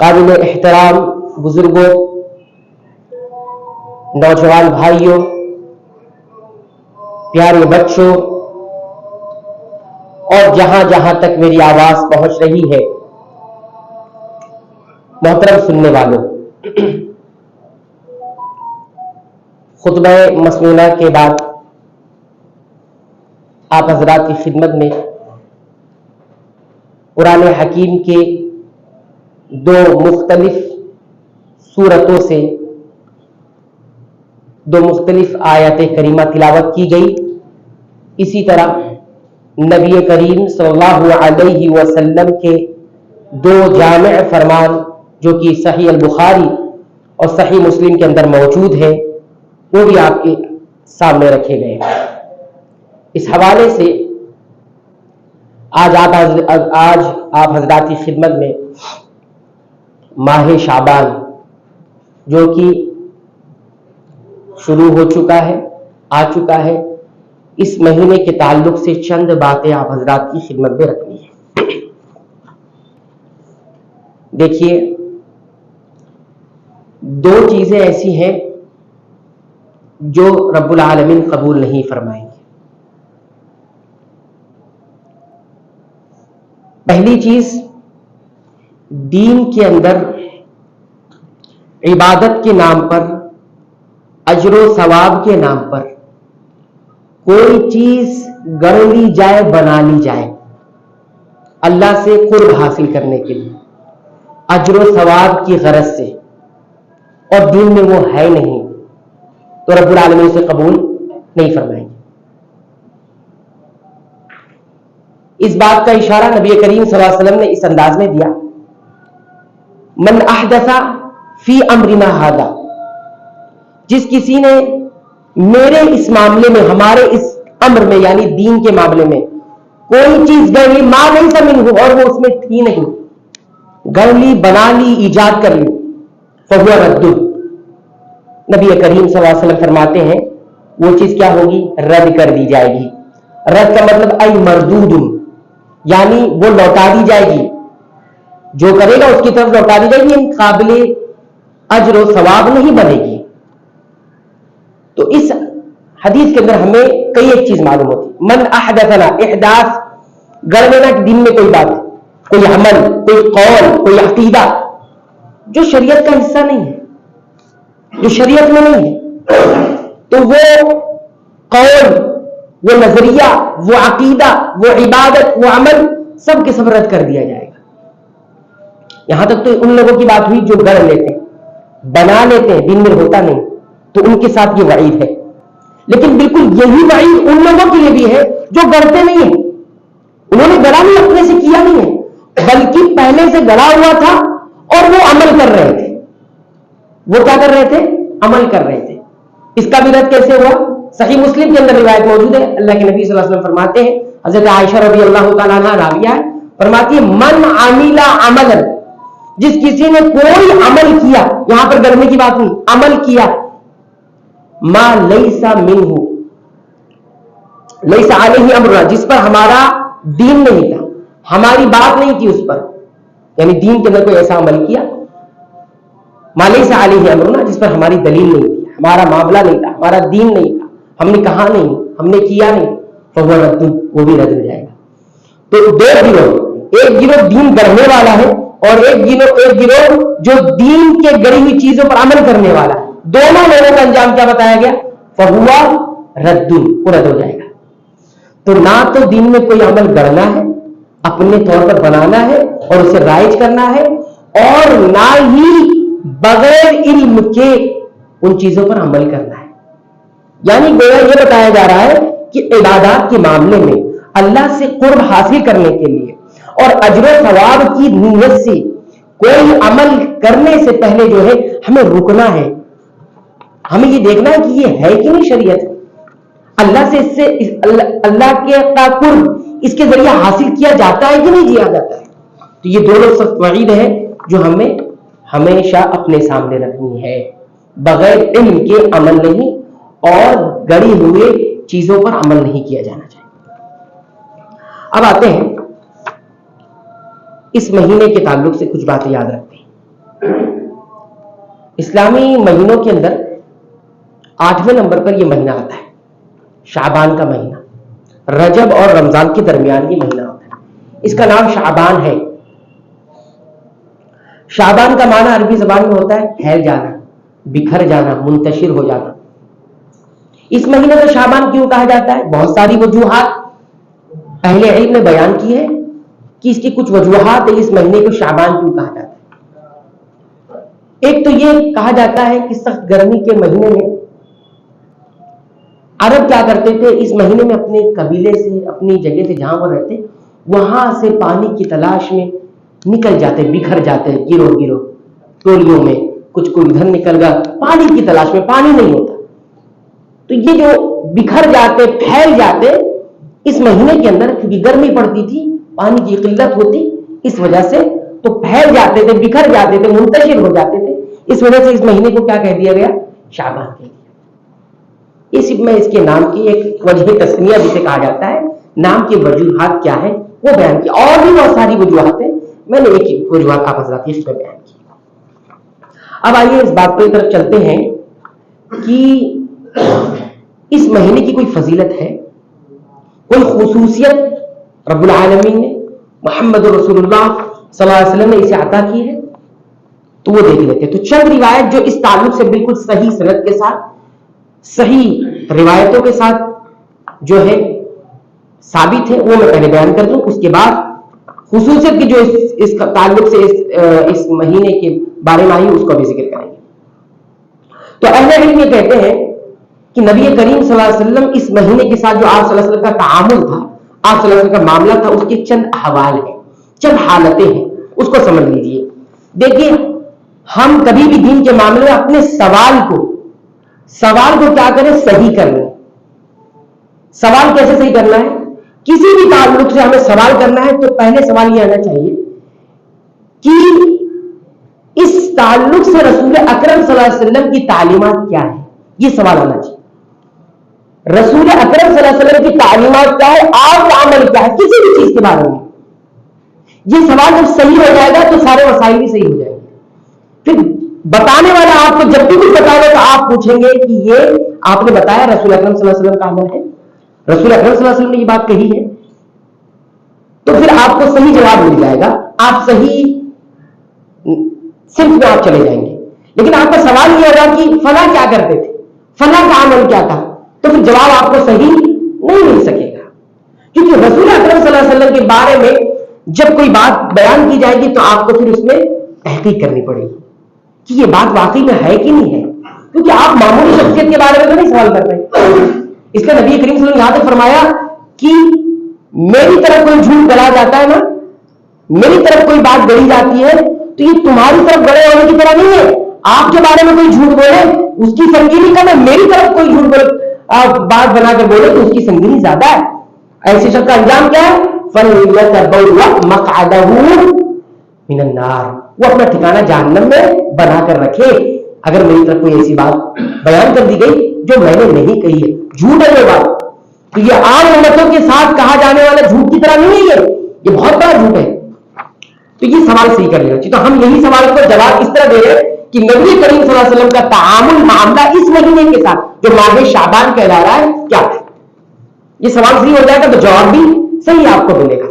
قابل احترام بزرگوں، نوجوان بھائیوں، پیارے بچوں اور جہاں جہاں تک میری آواز پہنچ رہی ہے محترم سننے والوں، خطبہ مسنونہ کے بعد آپ حضرات کی خدمت میں قرآن حکیم کے دو مختلف سورتوں سے دو مختلف آیات کریمہ تلاوت کی گئی۔ اسی طرح نبی کریم صلی اللہ علیہ وسلم کے دو جامع فرمان جو کہ صحیح البخاری اور صحیح مسلم کے اندر موجود ہے وہ بھی آپ کے سامنے رکھے گئے۔ اس حوالے سے آج آپ حضرات کی خدمت میں ماہ شعبان جو کہ شروع ہو چکا ہے، آ چکا ہے، اس مہینے کے تعلق سے چند باتیں آپ حضرات کی خدمت میں رکھنی ہے۔ دیکھیے، دو چیزیں ایسی ہیں جو رب العالمین قبول نہیں فرمائیں گے۔ پہلی چیز، دین کے اندر عبادت کے نام پر، اجر و ثواب کے نام پر کوئی چیز گڑ لی جائے، بنا لی جائے اللہ سے قرب حاصل کرنے کے لیے، اجر و ثواب کی غرض سے، اور دین میں وہ ہے نہیں، تو رب العالمین سے قبول نہیں فرمائیں گے۔ اس بات کا اشارہ نبی کریم صلی اللہ علیہ وسلم نے اس انداز میں دیا، من احدث فی امرنا ھذا، جس کسی نے میرے اس معاملے میں، ہمارے اس امر میں یعنی دین کے معاملے میں کوئی چیز گڑ لی، ما لیس منہ، اور وہ اس میں تھی نہیں، گڑ لی، بنا لی، ایجاد کر لی، فہو رد، نبی کریم صلی اللہ علیہ وسلم فرماتے ہیں وہ چیز کیا ہوگی؟ رد کر دی جائے گی۔ رد کا مطلب ای مردود، یعنی وہ لوٹا دی جائے گی، جو کرے گا اس کی طرف لوٹا دی جائے گی، قابل اجر و ثواب نہیں بنے گی۔ تو اس حدیث کے اندر ہمیں کئی ایک چیز معلوم ہوتی، من احدثنا، احداث گڑ دینا، دین میں کوئی بات، کوئی عمل، کوئی قول، کوئی عقیدہ جو شریعت کا حصہ نہیں ہے، جو شریعت میں نہیں ہے، تو وہ قول، وہ نظریہ، وہ عقیدہ، وہ عبادت، وہ عمل سب کے سب رد کر دیا جائے گا۔ یہاں تک تو ان لوگوں کی بات ہوئی جو گڑھ لیتے ہیں، بنا لیتے ہیں، دین میں ہوتا نہیں، تو ان کے ساتھ یہ وعید ہے۔ لیکن بالکل یہی وعید ان لوگوں کے لیے بھی ہے جو گڑھتے نہیں ہیں، انہوں نے گڑھا نہیں، اپنے سے کیا نہیں ہے، بلکہ پہلے سے گڑھا ہوا تھا اور وہ عمل کر رہے تھے۔ وہ کیا کر رہے تھے؟ عمل کر رہے تھے۔ اس کا بھی رد کیسے ہوا؟ صحیح مسلم کے اندر روایت موجود ہے، اللہ کے نبی صلی اللہ علیہ وسلم فرماتے ہیں، حضرت عائشہ رضی اللہ تعالیٰ عنہ راویہ ہے، فرماتی ہے من عمل عملا، جس کسی نے کوئی عمل کیا، یہاں پر گڑھنے کی بات نہیں، عمل کیا، ما لیس منہ، لیس علیہ امرنا، جس پر ہمارا دین نہیں تھا، ہماری بات نہیں تھی اس پر، یعنی دین کے اندر کوئی ایسا عمل کیا، ما لیس علیہ امرنا، جس پر ہماری دلیل نہیں تھی، ہمارا معاملہ نہیں تھا، ہمارا دین نہیں تھا، ہم نے کہا نہیں، ہم نے کیا نہیں، فہو رد، وہ بھی رد ہو جائے گا۔ تو دو گروہ، ایک گروہ دین گڑھنے والا ہے اور ایک گروہ جو دین کے گڑھی ہوئی چیزوں پر عمل کرنے والا ہے، دونوں لوگوں کا انجام کیا بتایا گیا؟ فہو رد، وہ رد ہو جائے گا۔ تو نہ تو دین میں کوئی عمل گڑھنا ہے، اپنے طور پر بنانا ہے اور اسے رائج کرنا ہے، اور نہ ہی بغیر علم کے ان چیزوں پر عمل کرنا ہے۔ یعنی گویا یہ بتایا جا رہا ہے کہ عبادات کے معاملے میں اللہ سے قرب حاصل کرنے کے لیے اور اجر و ثواب کی نیت سے کوئی عمل کرنے سے پہلے جو ہے ہمیں رکنا ہے، ہمیں یہ دیکھنا ہے کہ یہ ہے کہ نہیں شریعت، اللہ سے اللہ کے قرب اس کے ذریعے حاصل کیا جاتا ہے کہ نہیں کیا جاتا ہے۔ تو یہ دونوں سخت وعید ہے جو ہمیں ہمیشہ اپنے سامنے رکھنی ہے، بغیر علم کے عمل نہیں اور گڑھی ہوئے چیزوں پر عمل نہیں کیا جانا چاہیے۔ اب آتے ہیں اس مہینے کے تعلق سے کچھ باتیں یاد رکھتے ہیں۔ اسلامی مہینوں کے اندر 8ویں نمبر پر یہ مہینہ آتا ہے، شعبان کا مہینہ، رجب اور رمضان کے درمیان یہ مہینہ ہوتا ہے، اس کا نام شعبان ہے۔ شعبان کا معنی عربی زبان میں ہوتا ہے پھیل جانا، بکھر جانا، منتشر ہو جانا۔ اس مہینے کو شعبان کیوں کہا جاتا ہے؟ بہت ساری وجوہات اہل علم نے بیان کی ہے کہ اس کی کچھ وجوہات ہے اس مہینے کو شعبان کیوں کہا جاتا ہے۔ ایک تو یہ کہا جاتا ہے کہ سخت گرمی کے مہینے میں عرب کیا کرتے تھے، اس مہینے میں اپنے قبیلے سے، اپنی جگہ سے جہاں وہ رہتے وہاں سے پانی کی تلاش میں نکل جاتے، بکھر جاتے، گروہ گروہ ٹولیوں میں، کچھ کوئی ادھر نکل گیا، پانی کی تلاش میں، پانی نہیں ہوتا، تو یہ جو بکھر جاتے، پھیل جاتے اس مہینے کے اندر، کیونکہ گرمی پڑتی تھی، پانی کی قلت ہوتی، اس وجہ سے تو پھیل جاتے تھے، بکھر جاتے تھے، منتشر ہو جاتے تھے، اس وجہ سے اس مہینے کو کیا کہہ دیا گیا؟ شعبان کہہ دیا۔ میں اس کے نام کی ایک وجہ تسمیہ جسے کہا جاتا ہے، نام کی وجوہات کیا ہے وہ بیان کی، اور بھی بہت ساری وجوہات ہیں، میں نے ایک ہی وجوہات آپ حضرات اس میں بیان کی۔ اب آئیے اس بات پر طرف چلتے ہیں کہ اس مہینے کی کوئی فضیلت ہے، کوئی خصوصیت رب العالمین نے، محمد رسول اللہ صلی اللہ علیہ وسلم نے اسے عطا کی ہے، تو وہ دیکھ لیتے ہیں۔ تو چند روایت جو اس تعلق سے بالکل صحیح سند کے ساتھ، صحیح روایتوں کے ساتھ جو ہے ثابت ہے، وہ میں پہلے بیان کر دوں، اس کے بعد خصوصیت کی جو اس تعلق سے اس مہینے کے بارے میں آئی اس کو بھی ذکر کریں گے۔ تو اہل علم یہ کہتے ہیں کہ نبی کریم صلی اللہ علیہ وسلم اس مہینے کے ساتھ جو آپ صلی اللہ علیہ وسلم کا تعامل تھا، آپ صلی اللہ علیہ وسلم کا معاملہ تھا، اس کے چند احوال ہیں، چند حالتیں ہیں، اس کو سمجھ لیجیے۔ دیکھیے، ہم کبھی بھی دین کے معاملے میں اپنے سوال کو کیا کریں؟ صحیح کرنا ہے۔ سوال کیسے صحیح کرنا ہے؟ کسی بھی تعلق سے ہمیں سوال کرنا ہے تو پہلے سوال یہ آنا چاہیے کہ اس تعلق سے رسول اکرم صلی اللہ علیہ وسلم کی تعلیمات کیا ہے، یہ سوال آنا چاہیے۔ رسول اکرم صلی اللہ علیہ وسلم کی تعلیمات کیا ہے، آپ کا عمل کیا ہے کسی بھی چیز کے بارے میں، یہ سوال جب صحیح ہو جائے گا تو سارے مسائل بھی صحیح ہو جائیں گے۔ پھر بتانے والا آپ کو جب بھی کچھ بتائے گا تو آپ پوچھیں گے کہ یہ آپ نے بتایا رسول اکرم صلی اللہ علیہ وسلم کا عمل ہے، رسول اکرم صلی اللہ علیہ وسلم نے یہ بات کہی ہے، تو پھر آپ کو صحیح جواب مل جائے گا، آپ صحیح صرف میں آپ چلے جائیں گے۔ لیکن آپ کا سوال یہ ہوگا کہ فلاں کیا کرتے تھے، فلاں کا عمل کیا تھا، تو پھر جواب آپ کو صحیح نہیں مل سکے گا، کیونکہ رسول اکرم صلی اللہ علیہ وسلم کے بارے میں جب کوئی بات بیان کی جائے گی تو آپ کو پھر اس میں تحقیق کرنی پڑے گی کہ یہ بات واقعی میں ہے کہ نہیں ہے، کیونکہ آپ معمولی شخصیت کے بارے میں تو نہیں سوال کر رہے۔ اس لیے نبی کریم صلی اللہ علیہ وسلم یہاں تک فرمایا کہ میری طرف کوئی جھوٹ گڑا جاتا ہے نا، میری طرف کوئی بات گڑی جاتی ہے تو یہ تمہاری طرف گڑے ہونے کی طرح نہیں ہے، آپ کے بارے میں کوئی جھوٹ بولے اس کی سنگینی کم ہے، میری طرف کوئی جھوٹ بات بنا کر بولے تو اس کی سنگینی زیادہ ہے۔ ایسے شخص کا انجام کیا ہے؟ فَلْيَتَبَوَّأْ مَقْعَدَهُ مِنَ النَّارِ، وہ اپنا ٹھکانہ جہنم میں بنا کر رکھے۔ اگر میری طرف کوئی ایسی بات بیان کر دی گئی جو میں نے نہیں کہی ہے، جھوٹ ہے یہ بات، تو یہ عام امتوں کے ساتھ کہا جانے والا جھوٹ کی طرح نہیں ہے، یہ بہت بڑا جھوٹ ہے۔ تو یہ سوال صحیح کر لینا چاہیے۔ تو ہم یہی سوال کو جواب اس طرح دے رہے ہیں کہ نبی کریم صلی اللہ علیہ وسلم کا تعامل، معاملہ اس مہینے کے ساتھ جو ماہ شعبان کہلا رہا ہے کیا ہے، یہ سوال صحیح ہو جائے گا تو جواب بھی صحیح آپ کو ملے گا۔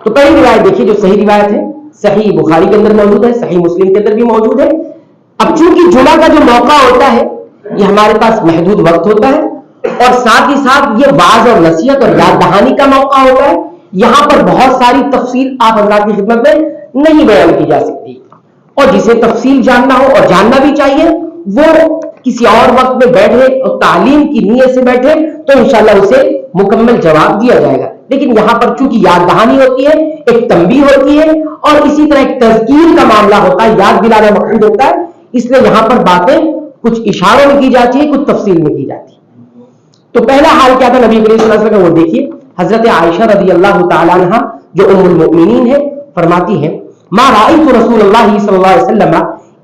تو پہلی روایت دیکھیے جو صحیح روایت ہے، صحیح بخاری کے اندر موجود ہے، صحیح مسلم کے اندر بھی موجود ہے۔ اب چونکہ جمعہ کا جو موقع ہوتا ہے یہ ہمارے پاس محدود وقت ہوتا ہے، اور ساتھ ہی ساتھ یہ واعظ اور نصیحت اور یاد دہانی کا موقع ہوتا ہے، یہاں پر بہت ساری تفصیل آپ حضرات کی خدمت میں نہیں بیان کی جا سکتی، اور جسے تفصیل جاننا ہو اور جاننا بھی چاہیے وہ کسی اور وقت میں بیٹھے اور تعلیم کی نیت سے بیٹھے تو انشاءاللہ اسے مکمل جواب دیا جائے گا۔ لیکن یہاں پر چونکہ یاد دہانی ہوتی ہے، ایک تنبیہ ہوتی ہے، اور اسی طرح ایک تذکیر کا معاملہ ہوتا ہے، یاد دلانا مقصود ہوتا ہے، اس لیے یہاں پر باتیں کچھ اشاروں میں کی جاتی ہے، کچھ تفصیل میں کی جاتی ہے۔ تو پہلا حال کیا تھا نبی کریم صلی اللہ علیہ وسلم کا، وہ دیکھیے حضرت عائشہ رضی اللہ تعالی عنہا جو ام المؤمنین ہے فرماتی ہیں ما رأیت رسول اللہ صلی اللہ علیہ وسلم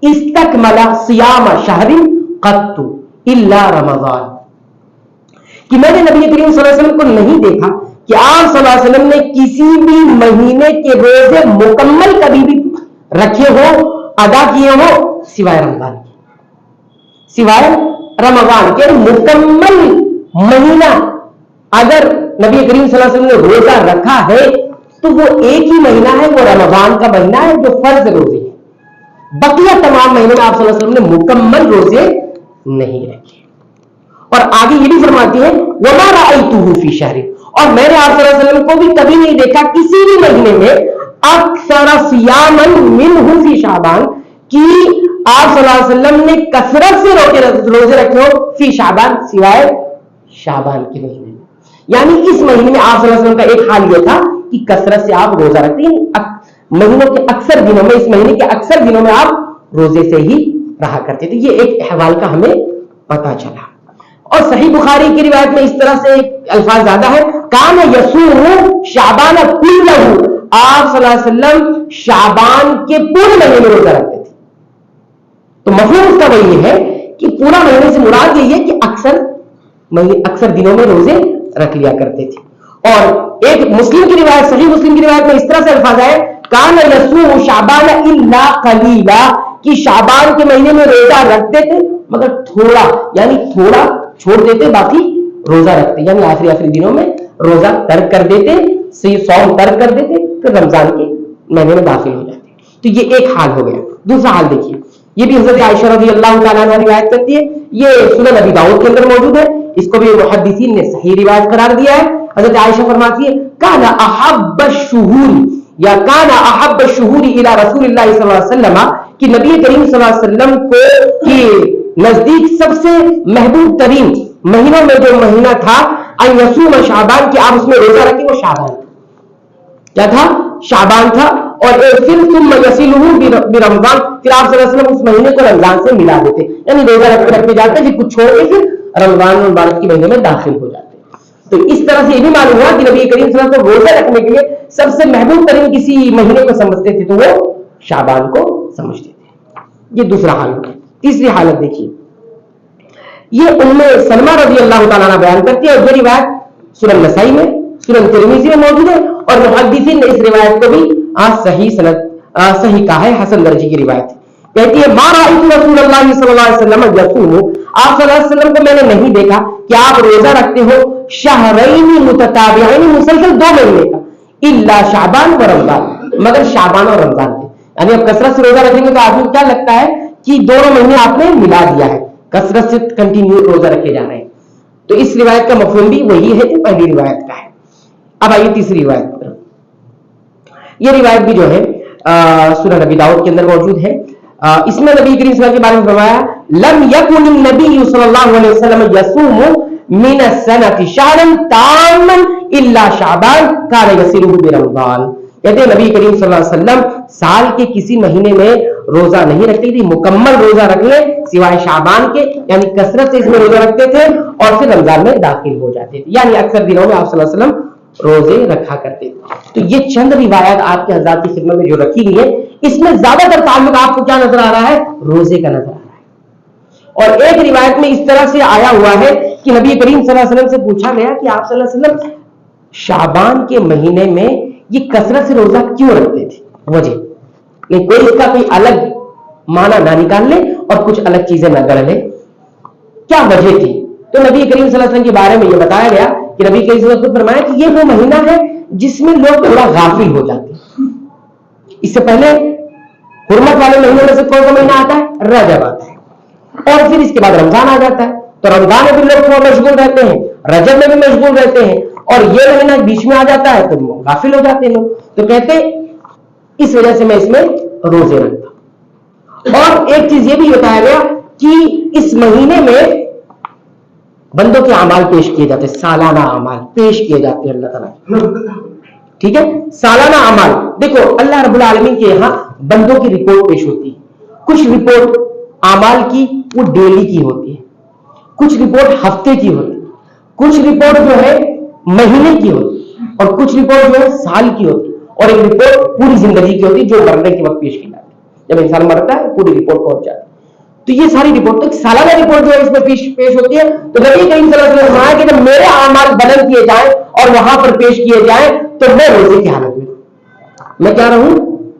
استکمل صیام شہر قط الا رمضان، کہ میں نے نبی کریم صلی اللہ علیہ وسلم کو نہیں دیکھا کہ آپ صلی اللہ علیہ وسلم نے کسی بھی مہینے کے روزے مکمل کبھی بھی رکھے ہو, ادا کیے ہو, سوائے رمضان کے, سوائے رمضان کے. مکمل مہینہ اگر نبی کریم صلی اللہ علیہ وسلم نے روزہ رکھا ہے تو وہ ایک ہی مہینہ ہے, وہ رمضان کا مہینہ ہے جو فرض روزے ہے. بقیہ تمام مہینوں میں آپ صلی اللہ علیہ وسلم نے مکمل روزے نہیں رکھے. اور آگے یہ بھی فرماتی ہے وما رأیتہ فی شہر, اور میں نے آپ صلی اللہ علیہ وسلم کو بھی کبھی نہیں دیکھا کسی بھی مہینے میں اکثر صیاما منہ فی شعبان, کہ آپ صلی اللہ علیہ وسلم نے کثرت سے روزے رکھے ہو فی شعبان, سوائے شعبان کے مہینے میں. یعنی اس مہینے میں آپ صلی اللہ علیہ وسلم کا ایک حال یہ تھا کہ کثرت سے آپ روزہ رکھتے ہیں, مہینوں کے اکثر دنوں میں, اس مہینے کے اکثر دنوں میں آپ روزے سے ہی رہا کرتے تھے. یہ ایک احوال کا ہمیں پتا چلا. اور صحیح بخاری کی روایت میں اس طرح سے الفاظ زیادہ ہے, کان یصوم شعبان کلہ, آپ صلی اللہ علیہ وسلم شعبان کے پورے مہینے میں روزہ رکھتے تھے. تو مفہوم اس کا وہی ہے کہ پورا مہینے سے مراد یہ ہے کہ اکثر دنوں میں روزے رکھ لیا کرتے تھے. اور ایک مسلم کی روایت, صحیح مسلم کی روایت میں اس طرح سے الفاظ ہے کان یصوم شعبان الا قلیلا, کہ شعبان کے مہینے میں روزہ رکھتے تھے مگر تھوڑا, یعنی تھوڑا چھوڑ دیتے, باقی روزہ رکھتے, یعنی آخری دنوں میں روزہ ترک کر دیتے, صوم ترک کر دیتے, پھر رمضان کے مہینے میں داخل ہو جاتے. تو یہ ایک حال ہو گیا. دوسرا حال دیکھیے, یہ بھی حضرت عائشہ رضی اللہ تعالیٰ عنہ روایت کرتی ہے, یہ سنن ابی داؤد کے اندر موجود ہے, اس کو بھی محدثین نے صحیح روایت قرار دیا ہے. حضرت عائشہ فرماتی ہے کان احب الشہور یا کان احب الشہور الی رسول اللہ صلی اللہ علیہ وسلم, کہ نبی کریم صلی اللہ علیہ وسلم کو کہ نزدیک سب سے محبوب ترین مہینوں میں جو مہینہ تھا ان یصوم شعبان, کہ آپ اس میں روزہ رکھیں, وہ شعبان کیا تھا, شعبان تھا. اور پھر ثم یصلہ برمضان, پھر آپ صلی اللہ علیہ وسلم اس مہینے کو رمضان سے ملا دیتے, یعنی روزہ رکھتے جاتے, پھر کچھ چھوڑ کے پھر رمضان مبارک کے مہینے میں داخل ہو جاتے. تو اس طرح سے یہ بھی معلوم ہوا کہ نبی کریم صلی اللہ علیہ وسلم کو روزہ رکھنے کے لیے سب سے محبوب ترین کسی مہینے کو سمجھتے تھے تو وہ شعبان کو سمجھتے تھے. یہ دوسرا حال ہے. تیسری حالت دیکھیے, یہ ام سلمہ رضی اللہ تعالیٰ عنہ بیان کرتی ہے, اور یہ روایت سنن نسائی میں, سنن ترمذی میں موجود ہے, اور محدثین نے اس روایت کو بھی صحیح کہا ہے, حسن درجے کی روایت ہے. کہتی ہے ما رأیت رسول اللہ صلی اللہ علیہ وسلم یصوم, آپ صلی اللہ علیہ وسلم کو میں نے نہیں دیکھا کہ آپ روزہ رکھتے ہو شہرین متتابعین, مسلسل 2 مہینے کا, الا شعبان و رمضان, مگر شعبان اور رمضان کے. یعنی اب کثرت سے روزہ رکھیں گے تو آدمی کو کیا لگتا ہے کہ دونوں مہینے آپ نے ملا دیا ہے, کثرت سے کنٹینیو روزہ رکھے جا رہے ہیں. تو اس روایت کا مفہوم بھی وہی ہے جو پہلی روایت کا ہے. اب آئیے تیسری روایت پر. یہ روایت بھی جو ہے سنن ابی داؤد کے اندر موجود ہے. اس میں نبی کریم صلی اللہ علیہ وسلم کے بارے میں فرمایا لم یکن النبی صلی اللہ علیہ وسلم یصوم من السنة شهرا تاما الا شعبان كان يصله برمضان. کہتے ہیں نبی کریم صلی اللہ علیہ وسلم سال کے کسی مہینے میں روزہ نہیں رکھتے تھے, مکمل روزہ رکھ لیں سوائے شعبان کے, یعنی کثرت سے اس میں روزہ رکھتے تھے اور پھر رمضان میں داخل ہو جاتے تھے, یعنی اکثر دنوں میں آپ صلی اللہ علیہ وسلم روزے رکھا کرتے تھے. تو یہ چند روایات آپ کے حضرات کی خدمت میں جو رکھی گئی ہے, اس میں زیادہ تر تعلق آپ کو کیا نظر آ رہا ہے, روزے کا نظر آ رہا ہے. اور ایک روایت میں اس طرح سے آیا ہوا ہے کہ نبی کریم صلی اللہ علیہ وسلم سے پوچھا گیا کہ آپ صلی اللہ علیہ وسلم شعبان کے مہینے میں یہ کثرت سے روزہ کیوں رکھتے تھے, وجہ, لیکن کوئی اس کا کوئی الگ معنی نہ نکال لے اور کچھ الگ چیزیں نہ گڑھ لے, کیا وجہ تھی. تو نبی کریم صلی اللہ علیہ وسلم کے بارے میں یہ بتایا گیا کہ نبی کریم صلی اللہ علیہ وسلم نے فرمایا کہ یہ وہ مہینہ ہے جس میں لوگ تھوڑا غافل ہو جاتے ہیں. اس سے پہلے حرمت والے مہینے میں سے کون سا مہینہ آتا ہے, رجب آتا ہے, اور پھر اس کے بعد رمضان آ جاتا ہے. تو رمضان میں بھی لوگ تھوڑا مشغول رہتے ہیں, رجب میں بھی مشغول رہتے ہیں, اور یہ مہینہ بیچ میں آ جاتا ہے تو غافل ہو جاتے ہیں. تو کہتے اس وجہ سے میں اس میں روزے رکھتا ہوں. اور ایک چیز یہ بھی بتایا گیا کہ اس مہینے میں بندوں کے اعمال پیش کیے جاتے ہیں, سالانہ اعمال پیش کیے جاتے ہیں اللہ تعالیٰ. ٹھیک ہے, سالانہ اعمال. دیکھو اللہ رب العالمین کے یہاں بندوں کی رپورٹ پیش ہوتی ہے. کچھ رپورٹ اعمال کی وہ ڈیلی کی ہوتی ہے, کچھ رپورٹ ہفتے کی ہوتی ہے, کچھ رپورٹ جو ہے مہینے کی ہوتی ہے, اور کچھ رپورٹ جو ہے سال کی ہوتی ہے, اور ایک رپورٹ پوری زندگی کی ہوتی ہے جو مرنے کے وقت پیش کی جاتی ہے. جب انسان مرتا ہے پوری رپورٹ پہنچ جاتی ہے. تو یہ ساری رپورٹ, تو سالانہ رپورٹ جو ہے اس میں پیش ہوتی ہے. تو نبی کریم صلی اللہ علیہ وسلم نے فرمایا کہ جب میرے اعمال بدل کیے جائیں اور وہاں پر پیش کیے جائیں تو میں روزے کی حالت میں کیا رہوں,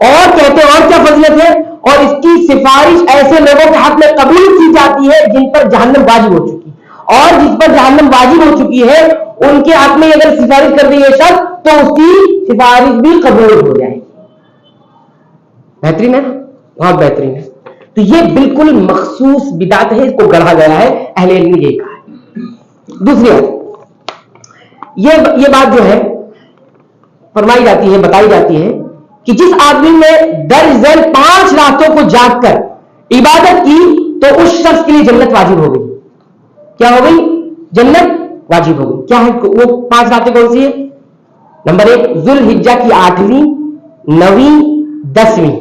اور کہتے ہیں اور کیا فضیلت ہے, اور اس کی سفارش ایسے لوگوں کے حق میں قبول کی جاتی ہے جن پر جہنم واجب ہو چکی, اور جس پر جہنم واجب ہو چکی ہے ان کے حق میں اگر سفارش کر دی یہ شخص تو اس کی سفارش بھی قبول ہو جائے گی. بہترین ہے, بہت بہترین ہے. تو یہ بالکل مخصوص بدعت ہے, اس کو گڑھا گیا ہے, اہل علم نے یہی کہا ہے. دوسری بات یہ بات جو ہے فرمائی جاتی ہے, بتائی جاتی ہے کہ جس آدمی نے درجن 5 راتوں کو جاگ کر عبادت کی تو اس شخص کے لیے جنت واجب ہو گئی. کیا ہو گئی؟ جنت واجب ہو گئی. کیا ہے وہ 5 راتیں کون سی ہے؟ نمبر 1 ذوالحجہ کی 8ویں 9ویں 10ویں.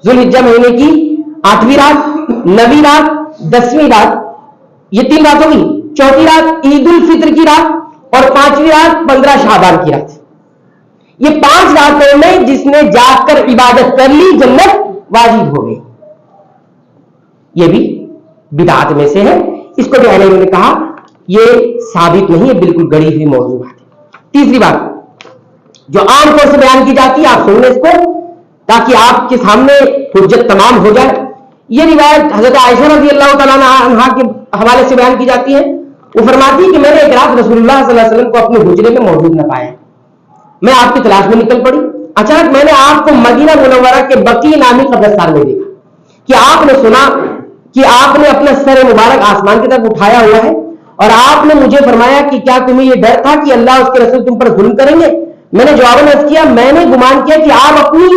ذوالحجہ مہینے کی 8ویں رات, 9ویں رات, 10ویں رات, یہ 3 رات ہوگی. 4تھی رات عید الفطر کی رات, اور 5ویں رات 15 شعبان کی رات. یہ 5 راتوں میں جس نے جاگ کر عبادت کر لی جنت واجب ہو گئی. یہ بھی بدعات میں سے ہے. اس کو بھی اہل علم نے کہا یہ ثابت نہیں ہے, بالکل گڑی ہوئی موضوع ہے. تیسری بات جو عام طور سے بیان کی جاتی ہے, آپ سن لیں اس کو تاکہ آپ کے سامنے حجت تمام ہو جائے. یہ روایت حضرت عائشہ رضی اللہ تعالیٰ عنہا کے حوالے سے بیان کی جاتی ہے. وہ فرماتی ہے کہ میں نے ایک رات رسول اللہ صلی اللہ علیہ وسلم کو اپنے حجرے میں موجود نہ پایا. میں آپ کی تلاش میں نکل پڑی. اچانک میں نے آپ کو مدینہ منورہ کے بقیع نامی قبرستان میں دیکھا کہ آپ نے سنا کہ آپ نے اپنا سر مبارک آسمان کی طرف اٹھایا ہوا ہے, اور آپ نے مجھے فرمایا کہ کیا تمہیں یہ ڈر تھا کہ اللہ اس کے رسول تم پر ظلم کریں گے؟ میں نے جواب عرض کیا میں نے گمان کیا کہ آپ اپنی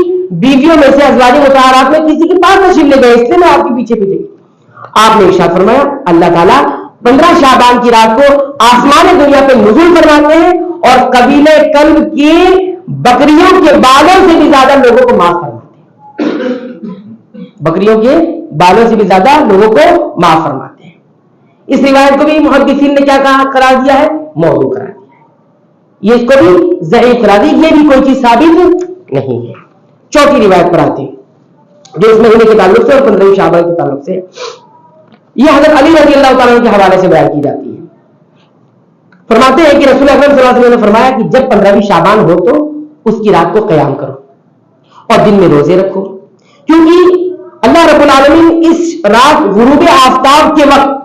بیویوں میں سے ازواج مطہرات میں کسی کے پاس تشریف لے گئے, اس لیے میں آپ کے پیچھے پیچھے. آپ نے ارشاد فرمایا اللہ تعالیٰ 15 شعبان کی رات کو آسمان دنیا پہ نزول فرماتے ہیں اور قبیلہ کلب کی بکریوں کے بالوں سے بھی زیادہ لوگوں کو معاف فرماتے ہیں. بکریوں کے بالوں سے بھی زیادہ لوگوں کو معاف فرماتے ہیں. اس روایت کو بھی محدثین نے کیا کہا قرار دیا ہے؟ موضوع قرار دیا ہے. یہ اس کو بھی ضعیف قرار دی, یہ بھی کوئی چیز ثابت نہیں ہے. چوتھی روایت پر آتے ہیں جو اس مہینے کے تعلق سے اور 15 شعبان کے تعلق سے, یہ حضرت علی رضی اللہ تعالیٰ کے حوالے سے بیان کی جاتی ہے. فرماتے ہیں کہ رسول اکرم صلی اللہ علیہ وسلم نے فرمایا کہ جب 15 شعبان ہو تو اس کی رات کو قیام کرو اور دن میں روزے رکھو, کیونکہ اللہ رب العالمین اس رات غروب آفتاب کے وقت,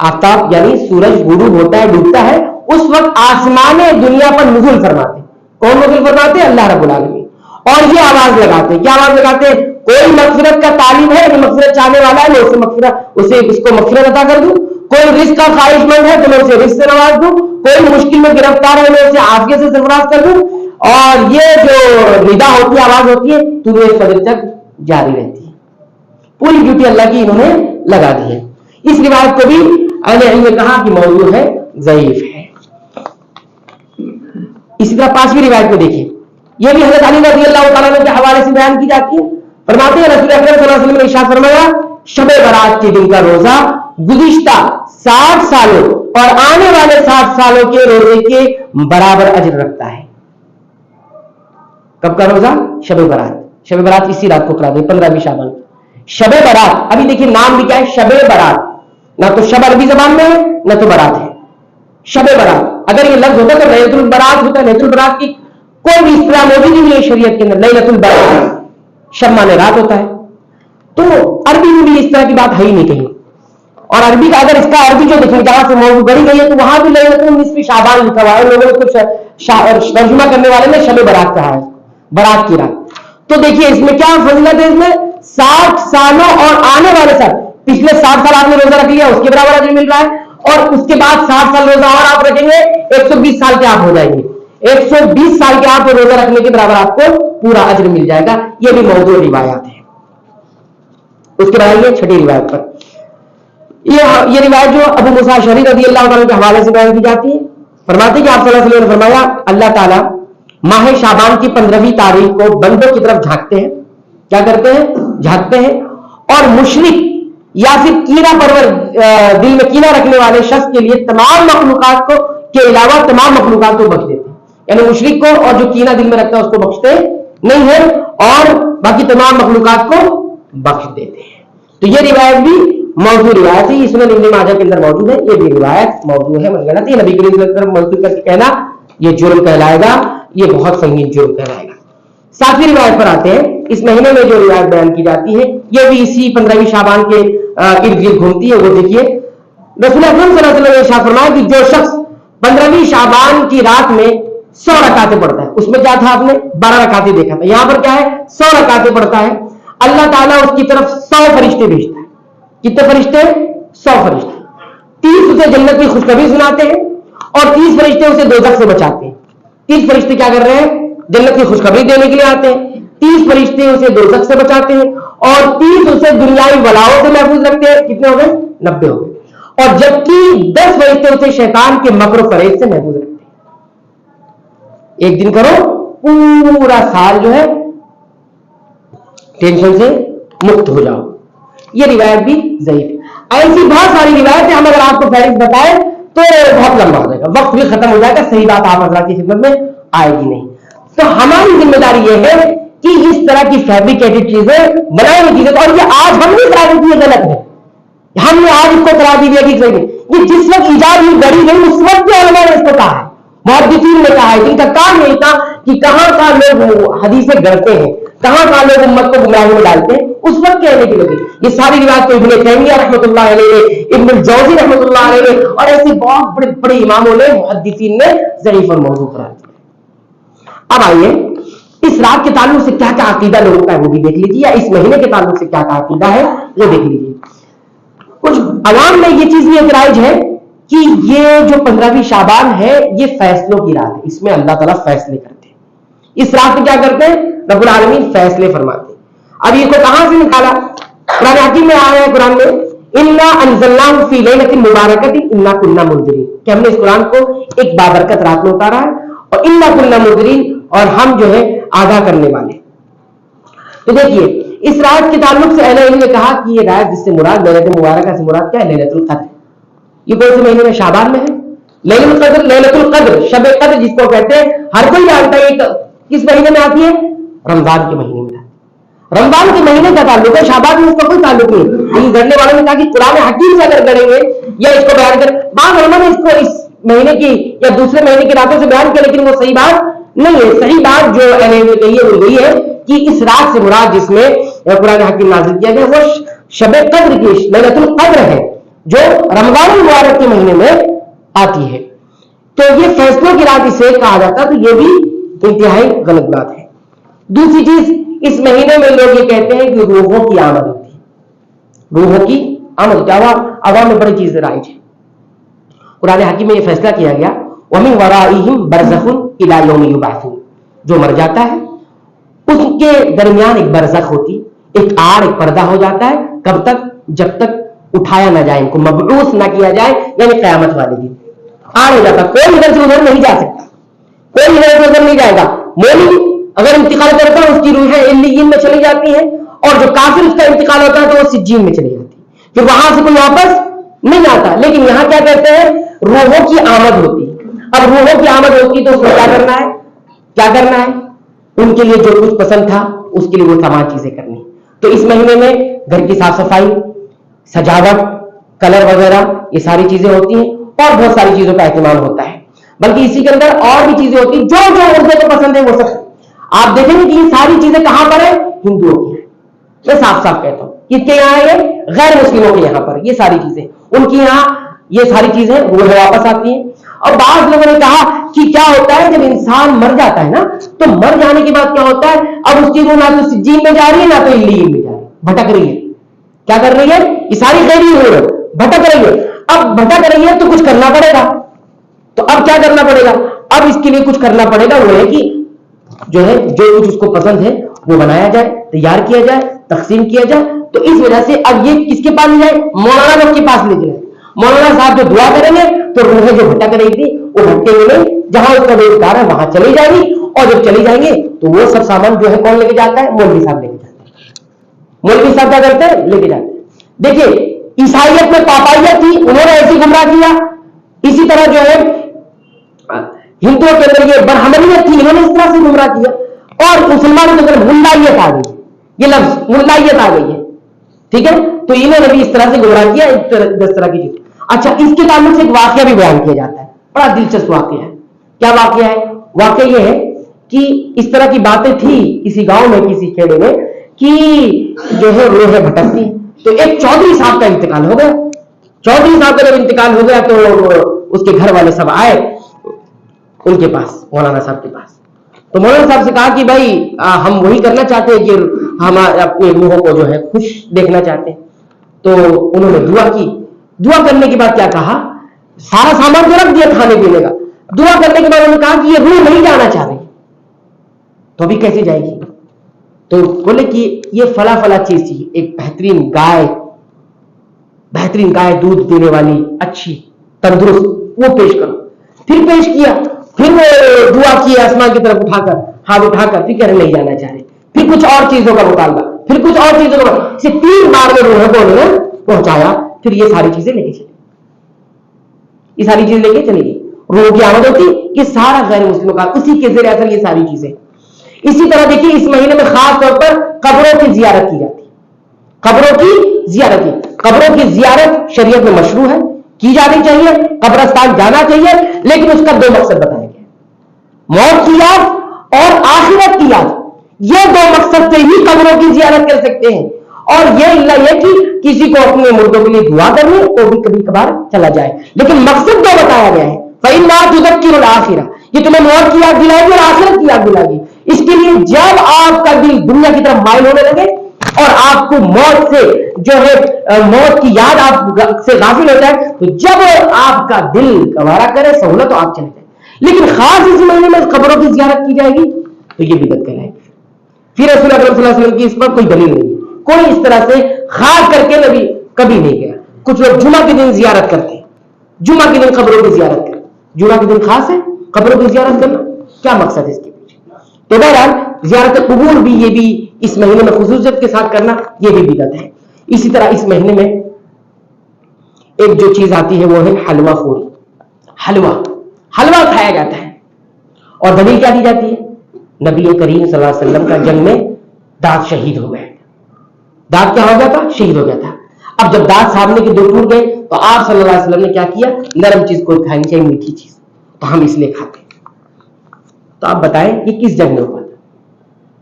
آفتاب یعنی سورج غروب ہوتا ہے ڈوبتا ہے, اس وقت آسمان دنیا پر نزول فرماتے. کون نزول فرماتے؟ اللہ رب العالمین. اور یہ آواز لگاتے ہیں. کیا آواز لگاتے ہیں؟ کوئی مغفرت کا طالب ہے, جو مغفرت چاہنے والا ہے, میں اسے اس کو مغفرت عطا کر دوں. کوئی رزق کا خواہش مند ہے تو میں اسے رزق سے نواز دوں. کوئی مشکل میں گرفتار ہے میں اسے عافیت سے سرفراز کر دوں. اور یہ جو ندا ہوتی ہے, آواز ہوتی ہے, طلوع فجر تک جاری رہتی ہے. پوری ڈیوٹی اللہ کی انہوں نے لگا دی ہے. اس روایت کو بھی اہل علم نے کہا کہ موضوع ہے, ضعیف ہے. اسی طرح 5ویں روایت کو دیکھیں, یہ بھی حضرت علی رضی اللہ تعالیٰ عنہ کے حوالے سے بیان کی جاتی ہے. فرماتے ہیں رسول اکرم صلی اللہ علیہ وسلم نے ارشاد فرمایا شب برات کے دن کا روزہ گزشتہ 60 سالوں اور آنے والے 60 سالوں کے روزے کے برابر اجر رکھتا ہے. کب کا روزہ؟ شب برات. شب برات اسی رات کو کرا دے 15 شعبان. شب برات, ابھی دیکھیے نام بھی کیا ہے, شب برات. نہ تو شب عربی زبان میں ہے نہ تو برات ہے. شب برات اگر یہ لفظ ہوتا تو لیلۃ البرات ہوتا. لیلۃ البرات کی کوئی بھی اصطلاح موجود نہیں ہے شریعت کے اندر. لیلۃ البرات شب مانے رات ہوتا ہے, تو عربی میں بھی اس طرح کی بات ہے ہی نہیں کہیں. اور عربی کا اگر اس کا عربی جو دیکھیں جہاں سے موضوع بڑھی گئی ہے تو وہاں بھی لیلۃ النصف شعبان لکھا ہوا ہے. لوگوں نے کچھ ترجمہ کرنے والے نے شب برات کہا ہے, برات کی رات. تو دیکھیے اس میں کیا فضیلت ہے, اس میں 60 سالوں اور آنے والے سال, پچھلے 60 سال آپ نے روزہ رکھ لیا اس کے برابر اجر مل رہا ہے, اور اس کے بعد 60 سال روزہ اور آپ رکھیں گے 120 سال کے آپ ہو جائیں گے. 120 سال کے آپ روزہ رکھنے کے برابر آپ کو پورا اجر مل جائے گا. یہ بھی موضوع روایات ہے. اس کے بعد یہ 6ٹھی روایت پر یہ روایت جو ابو موسیٰ اشعری رضی اللہ عنہ کے حوالے سے بیان کی جاتی ہے. فرماتے ہیں کہ آپ صلی اللہ علیہ وسلم نے فرمایا اللہ تعالیٰ ماہ شعبان کی 15ویں تاریخ کو بندوں کی طرف جھانکتے ہیں. کیا کرتے ہیں؟ جھانکتے ہیں. اور مشرک یا پھر کینہ پرور دل میں کینہ رکھنے والے شخص کے لیے تمام مخلوقات کو کے علاوہ تمام مخلوقات کو بخش دیتے ہیں. یعنی مشرک کو اور جو کینہ دل میں رکھتا ہے اس کو بخشتے نہیں ہے, اور باقی تمام مخلوقات کو بخش دیتے ہیں. تو یہ روایت بھی موضوع روایت ہے. سنن ابن ماجہ کے اندر موجود ہے. یہ بھی روایت موضوع ہے, غلط ہے. نبی کریم صلی اللہ علیہ وسلم منسوخ کر کے کہنا یہ جرم کہلائے گا, یہ بہت سنگین جرم کہلائے گا. 7ویں روایت پر آتے ہیں اس مہینے میں جو روایت بیان کی جاتی ہے یہ بھی اسی 15ویں شعبان کے ارد گرد گھومتی ہے. وہ دیکھیے رسول اکرم صلی اللہ علیہ وسلم نے ارشاد فرمایا کہ جو شخص 15ویں شعبان کی رات میں 100 رکعتیں پڑھتا ہے, اس میں کیا تھا, آپ نے 12 رکعتیں دیکھا تھا, یہاں پر کیا ہے 100 رکعتیں پڑھتا ہے, اللہ تعالیٰ اس کی طرف 100 فرشتے بھیجتا ہے. کتنے فرشتے؟ 100 فرشتے. 30 اسے جنت کی خوشخبری سناتے ہیں اور 30 فرشتے اسے دوزخ سے بچاتے ہیں. 30 فرشتے کیا کر رہے ہیں؟ جنت کی خوشخبری دینے کے لیے آتے ہیں. 30 فرشتے اسے دوزخ سے بچاتے ہیں اور 30 اسے دنیاوی بلاؤں سے محفوظ رکھتے ہیں. کتنے ہو گئے؟ 90 ہو گئے. اور جبکہ 10 فرشتے اسے شیطان کے مکر و فریب سے محفوظ رکھتے ہیں. ایک دن کرو, پورا سال جو ہے ٹینشن سے مکت ہو جاؤ. یہ روایت بھی ضعیف ہے. ایسی بہت ساری روایتیں ہم اگر آپ کو فہرست بتائیں تو بہت لمبا ہو جائے گا, وقت بھی ختم ہو جائے گا, صحیح بات آپ حضرات کی خدمت میں آئے گی نہیں. تو ہماری ذمہ داری یہ ہے کہ اس طرح کی فیبریکیٹڈ چیزیں, بنائی ہوئی چیزیں, اور یہ آج ہم نے قرار دی, یہ غلط ہے. ہم نے آج اس کو قرار دی کہ صحیح ہے. یہ جس وقت ایجاد ہوئی گڑی گئی اس وقت کے علماء نے اس کو کہا ہے, محدثین نے کہا ہے. جن کا کام نہیں تھا کہ کہاں کا لوگ حدیثیں گڑھتے ہیں, کہاں کا لوگ امت کو گمراہی میں ڈالتے ہیں, اس وقت کہنے کی وجہ یہ ساری روایت ابن تیمیہ رحمۃ اللہ علیہ, ابن الجوزی رحمۃ اللہ علیہ اور ایسے بہت بڑے بڑے اماموں نے, محدثین نے ضعیف اور موضوع قرار دیا. اب آئیے اس رات کے تعلق سے کیا کیا عقیدہ لوگوں کا ہے وہ بھی دیکھ لیجیے, یا اس مہینے کے تعلق سے کیا کیا عقیدہ ہے وہ دیکھ لیجیے. کچھ عوام میں یہ چیز بھی ایک رائج ہے کہ یہ جو 15ویں شعبان ہے یہ فیصلوں کی رات ہے, اس میں اللہ تعالیٰ فیصلے کرتے ہیں. اس رات میں کیا کرتے ہیں؟ رب العالمین فیصلے فرماتے ہیں. اب یہ کو کہاں سے نکالا؟ قرآن حکیم میں آیا ہے, قرآن میں انا انزلناہ فی لیلۃ مبارکۃ انا کنا منذرین, کہ ہم نے اس قرآن کو ایک بابرکت رات میں اتارا ہے, اور انا کنا منذرین, اور ہم جو ہے آگاہ کرنے والے. تو دیکھیے اس رات کے تعلق سے اہل علم نے کہا کہ یہ رات جس سے مراد لیلۃ مبارکہ سے مراد کیا ہے؟ لیلۃ القدر. یہ کون سے مہینے میں؟ شعبان میں ہے. لیلۃ القدر, لیلۃ القدر, شب قدر جس کو کہتے ہیں, ہر کوئی جانتا ہے کس مہینے میں آتی ہے؟ رمضان کے مہینے میں. رمضان کے مہینے کا تعلق ہے, شعبان میں اس کا کوئی تعلق نہیں. لیکن گڑنے والوں نے کہا کہ قرآن حکیم سے اگر گڑیں گے یا اس کو بیان کر, بعض علماء نے اس کو اس مہینے کی یا دوسرے مہینے کی راتوں سے بیان کیا, لیکن وہ صحیح بات نہیں ہے. صحیح بات جو اہل علم نے کہی ہے وہ یہی ہے کہ اس رات سے مراد جس میں قرآن حکیم نازل کیا گیا وہ شب قدر کی لیلۃ القدر ہے جو رمضان المبارک کے مہینے میں آتی ہے. تو یہ فیصلوں کی رات اسے کہا جاتا, تو یہ بھی انتہائی غلط بات ہے. دوسری چیز, اس مہینے میں لوگ یہ کہتے ہیں کہ روحوں کی آمد ہوتی ہے. روحوں کی آمد کیا ہوا؟ عوام میں بڑی چیز رائج ہے. قرآن حکیم میں یہ فیصلہ کیا گیا وَمِن وَرَائِهِمْ بَرْزَخٌ إِلَىٰ يَوْمِ يُبْعَثُونَ, جو مر جاتا ہے اس کے درمیان ایک برزخ ہوتی, ایک آڑ, ایک پردہ ہو جاتا ہے. کب تک؟ جب تک اٹھایا نہ جائے, ان کو مبعوث نہ کیا جائے, یعنی قیامت والے دن آڑ ہو جاتا. کوئی ادھر سے ادھر نہیں جا سکتا, کوئی ادھر سے ادھر نہیں جائے گا. مومن اگر انتقال کرتا ہے اس کی روحیں علیین میں چلی جاتی ہیں, اور جو کافر اس کا انتقال ہوتا ہے تو وہ سجین میں چلی جاتی ہے, پھر وہاں سے کوئی واپس نہیں آتا. لیکن یہاں کیا کہتے ہیں؟ روحوں کی آمد ہوتی ہے. اب روحوں کی آمد ہوتی تو اس کو کیا کرنا ہے؟ کیا کرنا ہے؟ ان کے لیے جو کچھ پسند تھا اس کے لیے وہ تمام چیزیں کرنی. تو اس مہینے میں گھر کی صاف صفائی, سجاوٹ, کلر وغیرہ, یہ ساری چیزیں ہوتی ہیں, اور بہت ساری چیزوں کا اہتمام ہوتا ہے. بلکہ اسی کے اندر اور بھی چیزیں ہوتی ہیں جو عورتوں کو پسند ہے وہ سب آپ دیکھیں گے کہ یہ ساری چیزیں کہاں پر ہیں؟ ہندوؤں کی ہیں. میں صاف صاف کہتا ہوں, کس کے یہاں ہے؟ غیر مسلموں کے یہاں پر. یہ ساری چیزیں ان کی یہاں, یہ ساری چیزیں روح واپس آتی ہیں. اور بعض لوگوں نے کہا کہ کیا ہوتا ہے جب انسان مر جاتا ہے نا, تو مر جانے کے بعد کیا ہوتا ہے؟ اب اس کی روح نہ تو سجین میں جا رہی ہے نہ تو علیین میں جا رہی ہے, بھٹک رہی ہے. کیا کر رہی ہے؟ یہ ساری خیری ہو رہی ہے, بھٹک رہی ہے. اب بھٹک رہی ہے تو کچھ کرنا پڑے گا. تو اب کیا کرنا پڑے گا؟ اب اس کے لیے کچھ کرنا پڑے گا, وہ ہے کہ جو ہے جو کچھ اس کو پسند ہے وہ بنایا جائے, تیار کیا جائے, تقسیم کیا جائے. تو اس وجہ سے اب یہ کس کے پاس لے جائے؟ مولانا لوگ کے پاس لے جائے. مولانا صاحب جو دعا کریں گے تو روحیں جو بھٹک رہی تھی وہ بھٹکے گی نہیں, جہاں اس کا روزگار ہے وہاں چلی جائے گی. اور جب چلی جائیں گے تو وہ سب سامان جو ہے کون لے کے جاتا ہے؟ مولوی صاحب لے کے جاتے ہیں. مولوی صاحب کیا کرتے ہیں؟ لے کے جاتے ہیں. دیکھیے عیسائیت میں پاپائیت تھی, انہوں نے ایسی گمراہ کیا. اسی طرح جو ہے ہندوؤں کے اندر یہ برہمنیت تھی, انہوں نے اس طرح سے گمراہ کیا. اور مسلمانوں کے اندر ملائیت آ گئی, یہ لفظ ملائیت آ گئی ہے. ٹھیک ہے, تو انہوں نے بھی اس طرح سے گمراہ کیا, اس طرح کی چیز. اچھا, اس کے تعلق سے ایک واقعہ بھی بیان کیا جاتا ہے, بڑا دلچسپ واقعہ ہے. کیا واقعہ ہے؟ واقعہ یہ ہے کہ اس طرح کی باتیں تھی کسی گاؤں میں کسی کھیڑے میں کہ جو ہے روحیں بھٹکتی. تو ایک چودھری صاحب کا انتقال ہو گیا. چودھری صاحب کا جب انتقال ہو گیا تو اس کے گھر والے سب آئے ان کے پاس, مولانا صاحب کے پاس. تو مولانا صاحب سے کہا کہ بھائی ہم وہی کرنا چاہتے ہیں کہ ہم اپنی روحوں کو جو ہے خوش دیکھنا چاہتے ہیں. تو انہوں نے دعا کی. دعا کرنے کے بعد کیا کہا, سارا سامان تو رکھ دیا کھانے پینے کا. دعا کرنے کے بعد انہوں نے کہا کہ یہ روح نہیں جانا چاہ رہی. تو ابھی کیسے جائے گی؟ تو بولے کہ یہ فلاں فلاں چیز تھی, ایک بہترین گائے دودھ دینے والی اچھی تندرست, وہ پیش کرو. پھر پیش کیا, پھر وہ دعا کی آسمان کی طرف اٹھا کر, ہاتھ اٹھا کر, پھر کہنے نہیں جانا چاہ رہے. پھر کچھ اور چیزوں کا مطالبہ, پھر کچھ اور چیزوں کا, اسے 3 بار میں روحوں کو انہوں نے پہنچایا. پھر یہ ساری چیزیں لے کے چلے, یہ ساری چیزیں لے کے چلے گی. روح کی آمد ہوتی کہ سارا غیر مسلموں کا اسی کے زیر اثر یہ ساری چیزیں. اسی طرح دیکھیے اس مہینے میں خاص طور پر قبروں کی زیارت کی جاتی ہے. قبروں کی زیارت شریعت میں مشروع ہے, کی جانی چاہیے, قبرستان جانا چاہیے, لیکن اس کا 2 مقصد بتائے گئے, موت کی یاد اور آخرت کی یاد. یہ 2 مقصد سے ہی قبروں کی زیارت کر سکتے ہیں. اور یہ اللہ یہ کہ کسی کو اپنے مردوں کے لیے دعا کرنی تو بھی کبھی کبھار چلا جائے, لیکن مقصد 2 بتایا گیا ہے. فَإِنَّا تُذَكِّرُ الْآخِرَةَ, یہ تمہیں موت کی یاد دلائے گی اور آخرت کی یاد دلائے گی. اس کے لیے جب آپ کا دل دنیا کی طرف مائل ہونے لگے اور آپ کو موت سے جو ہے موت کی یاد آپ سے غافل ہو جائے, تو جب آپ کا دل گوارا کرے سہولت تو آپ چلے جائیں. لیکن خاص اس مہینے میں قبروں کی زیارت کی جائے گی تو یہ بدعت کہلائے گی. پھر رسول اللہ صلی اللہ علیہ وسلم کی اس پر کوئی دلیل نہیں ہے, کوئی اس طرح سے خاص کر کے نبی کبھی نہیں گیا. کچھ لوگ جمعہ کے دن زیارت کرتے ہیں, جمعہ کے دن قبروں کی زیارت کرتے. جمعہ کے دن خاص ہے قبروں کی زیارت کرنا, کیا مقصد ہے اس کے پیچھے؟ تو بہرحال زیارت قبور بھی, یہ بھی اس مہینے میں خصوصیت کے ساتھ کرنا یہ بھی بدعت ہے. اسی طرح اس مہینے میں ایک جو چیز آتی ہے وہ ہے حلوہ خوری. حلوہ کھایا جاتا ہے, اور دلیل کیا دی جاتی ہے؟ نبی کریم صلی اللہ علیہ وسلم کا جنگ میں دانت شہید ہو گئے. دانت کیا ہو گیا تھا؟ شہید ہو گیا تھا. اب جب دانت سامنے کے 2 ٹوٹ گئے تو آپ صلی اللہ علیہ وسلم نے کیا کیا؟ نرم چیز کوئی کھانی چاہیے, میٹھی چیز, تو ہم اس لیے کھاتے ہیں. تو آپ بتائیں یہ کس جنگ میں ہوا تھا؟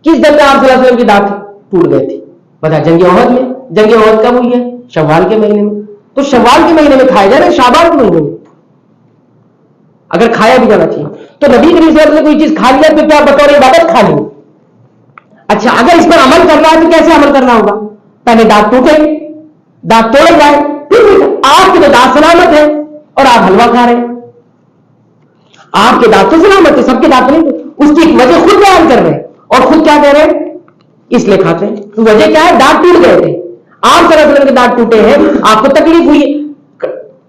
کس جنگ میں آپ صلی اللہ علیہ وسلم کی دانت ٹوٹ گئے تھے؟ بتا, جنگ احد میں. جنگ احد کب ہوئی ہے؟ شوال کے مہینے میں. تو شوال کے مہینے میں کھایا جا رہا ہے, شعبان کے مہینے میں اگر کھایا بھی جانا چاہیے. تو نبی کریم صلی اللہ علیہ وسلم نے کوئی چیز کھا لیا تو کیا بطور عبادت کھا لی؟ اچھا, اگر اس پر عمل کرنا ہے تو کیسے عمل کرنا ہوگا؟ پہلے دانت ٹوٹے, دانت توڑے جائے, پھر آپ کے تو دانت سلامت ہے اور آپ حلوہ کھا رہے ہیں. آپ کے دانت تو سلامت ہے, سب کے دانت نہیں. اس کی ایک وجہ خود بیان کر رہے ہیں, اور خود کیا کہہ رہے ہیں؟ اس لیے کھاتے ہیں. تو وجہ کیا ہے؟ دانت ٹوٹ گئے تھے. آپ صلی اللہ علیہ وسلم کے دانت ٹوٹے ہیں, آپ کو تکلیف ہوئی,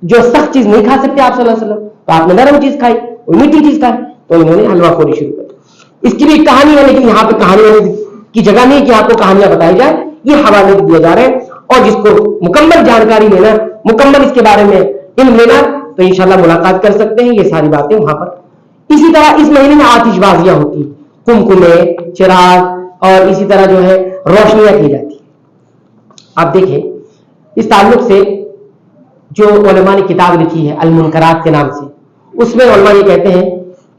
جو سخت چیز نہیں کھا سکتے آپ صلی اللہ علیہ وسلم, تو آپ نے نرم چیز کھائی, میٹھی چیز کھائی, تو انہوں نے حلوہ خوری شروع کر دی. اس کی بھی ایک کہانی ہے, لیکن یہاں پہ کہانی ہونے کی جگہ نہیں کہ آپ کو کہانیاں بتائی جائے. یہ حوالے دیے جا رہے ہیں, اور جس کو مکمل جانکاری لینا, مکمل اس کے بارے میں علم لینا, تو انشاءاللہ ملاقات کر سکتے ہیں. یہ ساری باتیں وہاں پر. اسی طرح اس مہینے میں آتش بازیاں ہوتی ہیں, کمکمے, چراغ, اور اسی طرح جو ہے روشنیاں کی جاتی ہیں. آپ دیکھیں اس تعلق سے جو علماء نے کتاب لکھی ہے المنکرات کے نام سے, اس میں علماء یہ کہتے ہیں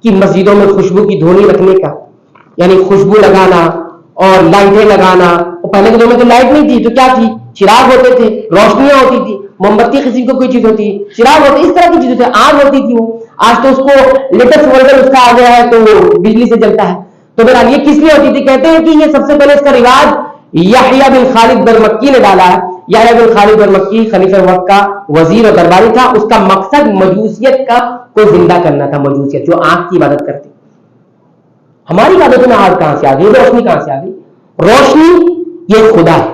کہ مسجدوں میں خوشبو کی دھونی رکھنے کا, یعنی خوشبو لگانا اور لائٹیں لگانا. پہلے کے دور میں تو لائٹ نہیں تھی, تو کیا تھی؟ چراغ ہوتے تھے, روشنیاں ہوتی تھی, موم بتی قسم کو کوئی چیز ہوتی ہے, چراغ ہوتے, اس طرح کی چیزیں تھے, آگ ہوتی تھی. وہ آج تو اس کو لیٹسٹ ورژن اس کا آ گیا ہے, تو وہ بجلی سے چلتا ہے. تو بہرحال یہ کس لیے ہوتی تھی؟ کہتے ہیں کہ یہ سب سے پہلے اس کا رواج یحییٰ بن خالد برمکی نے ڈالا ہے. یحییٰ بن خالد برمکی خلیفہ وقت کا وزیر اور درباری تھا. اس کا مقصد مجوسیت کا کو زندہ کرنا تھا. مجوسیت جو آنکھ کی عبادت کرتی. ہماری عبادتوں میں آگ کہاں سے آ گئی؟ روشنی کہاں سے آ گئی؟ روشنی یہ خدا ہے,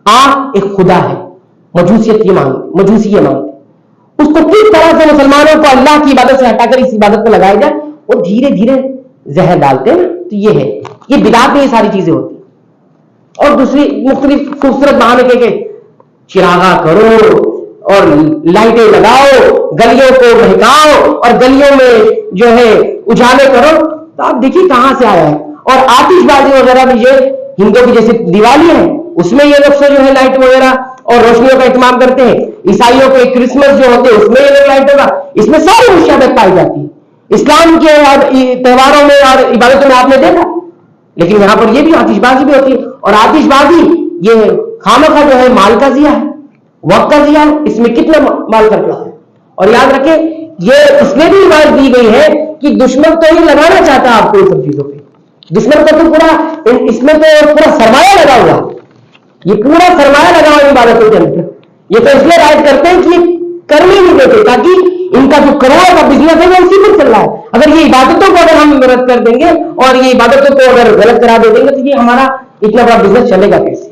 آنکھ ایک خدا ہے. مجوسیت یہ مانگتے, مجوسی یہ مانگتے. اس کو کس طرح سے مسلمانوں کو اللہ کی عبادت سے ہٹا کر اس عبادت کو لگایا جائے, وہ دھیرے دھیرے زہر ڈالتے ہیں. تو یہ ہے, یہ بدعت میں یہ ساری چیزیں ہوتی ہیں. اور دوسری مختلف خوبصورت بہانے کے چراغا کرو اور لائٹیں لگاؤ, گلیوں کو مہکاؤ اور گلیوں میں جو ہے اجالے کرو. تو آپ دیکھیے کہاں سے آیا ہے. اور آتش بازی وغیرہ بھی یہ ہندوؤں کی جیسے دیوالی ہے, اس میں یہ لوگ جو ہے لائٹ وغیرہ اور روشنیوں کا اہتمام کرتے ہیں. عیسائیوں کے کرسمس جو ہوتے ہیں اس میں یہ لوگ لائٹوں کا, اس میں ساری مشابہت پائی جاتی ہے. اسلام کے تہواروں میں اور عبادتوں میں آپ نے دیکھا، لیکن یہاں پر یہ بھی آتش بازی بھی ہوتی ہے، اور آتش بازی یہ خامخواہ جو ہے مال کا ضیاع ہے، وقت کا ضیاع ہے، اس میں کتنا مال خرچ ہوتا ہے۔ اور یاد رکھیں یہ اس میں بھی ہدایت دی گئی ہے کہ دشمن تو یہ لگانا چاہتا ہے آپ کو ان سب چیزوں پہ، دشمن کا تو پورا اس میں تو پورا سرمایہ لگا ہوا، یہ پورا سرمایہ لگا ہوا عبادتوں کے اندر، یہ تو اس لیے رائٹ کرتے ہیں کہ کرنے نہیں دیتے تاکہ ان کا جو کروڑوں کا بزنس ہے وہ اسی پر چل رہا ہے۔ اگر یہ عبادتوں کو اگر ہم رد کر دیں گے اور یہ عبادتوں کو اگر غلط کرا دے دیں گے تو یہ ہمارا اتنا بڑا بزنس چلے گا کیسے؟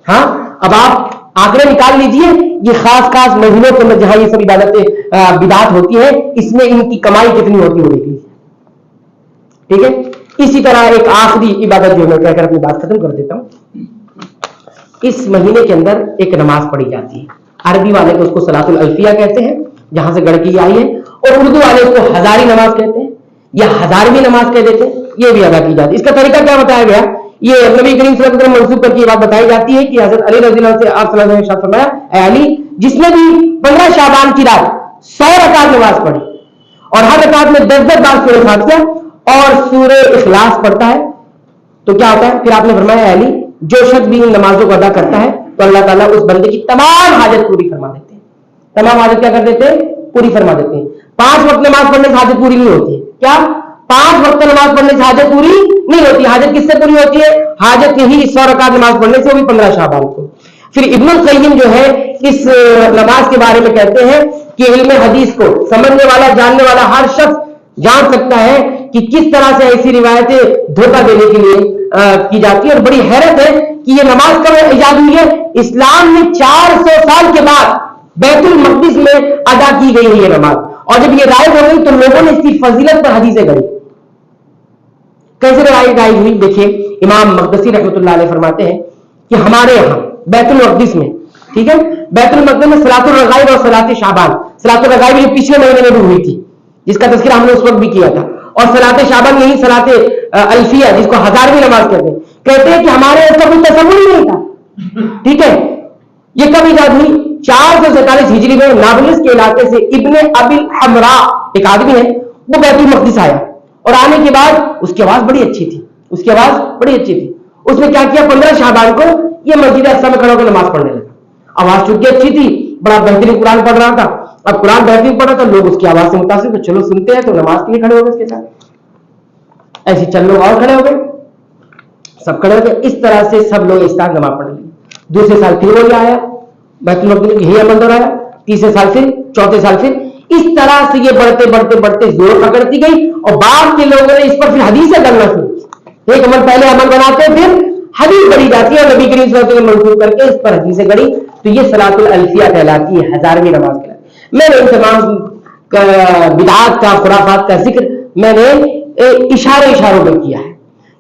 ہاں اب آپ آنکڑے نکال لیجئے یہ خاص خاص مہینوں کے اندر جہاں یہ سب عبادتیں بدعات ہوتی ہیں اس میں ان کی کمائی کتنی ہوتی ہوگی، ٹھیک ہے۔ اسی طرح ایک آخری عبادت جو میں کہہ کر اپنی بات ختم کر دیتا ہوں، اس مہینے کے اندر ایک نماز پڑھی جاتی ہے، عربی والے کو اس کو صلاۃ الالفیہ کہتے ہیں جہاں سے گڑھ کی آئی ہے، اور اردو والے اس کو ہزاری نماز کہتے ہیں یا ہزارویں نماز کہہ دیتے ہیں، یہ بھی ادا کی جاتی ہے۔ اس کا طریقہ کیا بتایا گیا، یہ نبی کریم صلی اللہ علیہ وسلم منسوب کر کے یہ بات بتائی جاتی ہے کہ حضرت علی رضی اللہ عنہ سے آپ صلی اللہ علیہ وسلم نے ارشاد فرمایا، اے علی جس نے بھی 15 شعبان کی رات 100 رکعت نماز پڑھی اور ہر رکعت میں 10 بار سورہ فاتحہ اور سورہ اخلاص پڑھتا ہے تو کیا ہوتا ہے؟ پھر آپ نے فرمایا، اے علی جو شخص بھی ان نمازوں کو ادا کرتا ہے تو اللہ تعالیٰ اس بندے کی تمام حاجت پوری فرما دیتے ہیں۔ تمام حاجت کیا کر دیتے ہیں؟ پوری فرما دیتے ہیں۔ 5 وقت نماز پڑھنے سے حاجت پوری نہیں ہوتی ہے، کیا 5 وقت نماز پڑھنے سے حاجت پوری نہیں ہوتی؟ حاجت کس سے پوری ہوتی ہے؟ حاجت یہی 100 رکعت نماز پڑھنے سے، وہ بھی 15 شعبان کو۔ پھر ابن القیم جو ہے اس نماز کے بارے میں کہتے ہیں کہ علم حدیث کو سمجھنے والا جاننے والا ہر شخص جان سکتا ہے کہ کس طرح سے ایسی روایتیں دھوکہ دینے کے لیے کی جاتی ہے، اور بڑی حیرت ہے کہ یہ نماز کب ایجاد ہوئی ہے؟ اسلام میں 400 سال کے بعد بیت المقدس میں ادا کی گئی ہے یہ نماز، اور جب یہ رائج ہو گئی تو لوگوں نے اس کی فضیلت پر حدیثیں گڑھی۔ کیسے رائج ہوئی؟ دیکھیے امام مقدسی رحمۃ اللہ علیہ فرماتے ہیں کہ ہمارے یہاں بیت المقدس میں، ٹھیک ہے، بیت المقدس میں صلاۃ الرغائب اور صلاۃ شعبان، صلاۃ الرغائب یہ پچھلے مہینے میں بھی ہوئی تھی جس کا تذکرہ ہم نے اس وقت بھی کیا تھا، اور صلاۃ شعبان یہی صلاۃ الفیہ جس کو ہزارویں نماز کہتے ہیں کہ ہمارے اس کا کوئی تصور ہی نہیں تھا، ٹھیک ہے۔ یہ کب ایجاد ہوئی؟ 447 ہجری میں نابلس کے علاقے سے ابن ابی الحمراء ایک آدمی ہے، وہ بیت المقدس آیا، اور آنے کے بعد اس کی آواز بڑی اچھی تھی، اس نے کیا کیا؟ 15 شعبان کو یہ مسجد اقصی میں کھڑا ہو کر نماز پڑھنے لگا۔ آواز چونکہ اچھی تھی، بڑا بہترین قرآن پڑھ رہا تھا، اب قرآن بہترین پڑھ رہا تھا، لوگ اس کی آواز سے متاثر تو چلو سنتے ہیں، تو نماز کے لیے کھڑے ہو گئے اس کے ساتھ، ایسے چند لوگ اور کھڑے ہو گئے، سب کھڑے ہو گئے، اس طرح سے سب لوگ اس طرح نماز پڑھ لی۔ دوسرے سال پھر وہ آیا بیت المقدس، یہی عمل دہرایا، تیسرے سال پھر، چوتھے سال پھر، اس طرح سے یہ بڑھتے زور پکڑتی گئی، اور بعد کے لوگوں نے اس پر پھر حدیثیں کرنا شروع کی۔ ایک عمل پہلے عمل بناتے پھر حدیث گڑھی جاتی ہے، اور نبی کریم صلی اللہ علیہ وسلم منسوخ کر کے اس پر حدیثیں گڑھی، تو یہ صلاۃ الالفیہ کہلاتی ہے، ہزارویں نماز کہلاتی ہے۔ میں نے ان تمام بدعات کا، خرافات کا ذکر میں نے اشاروں میں کیا ہے۔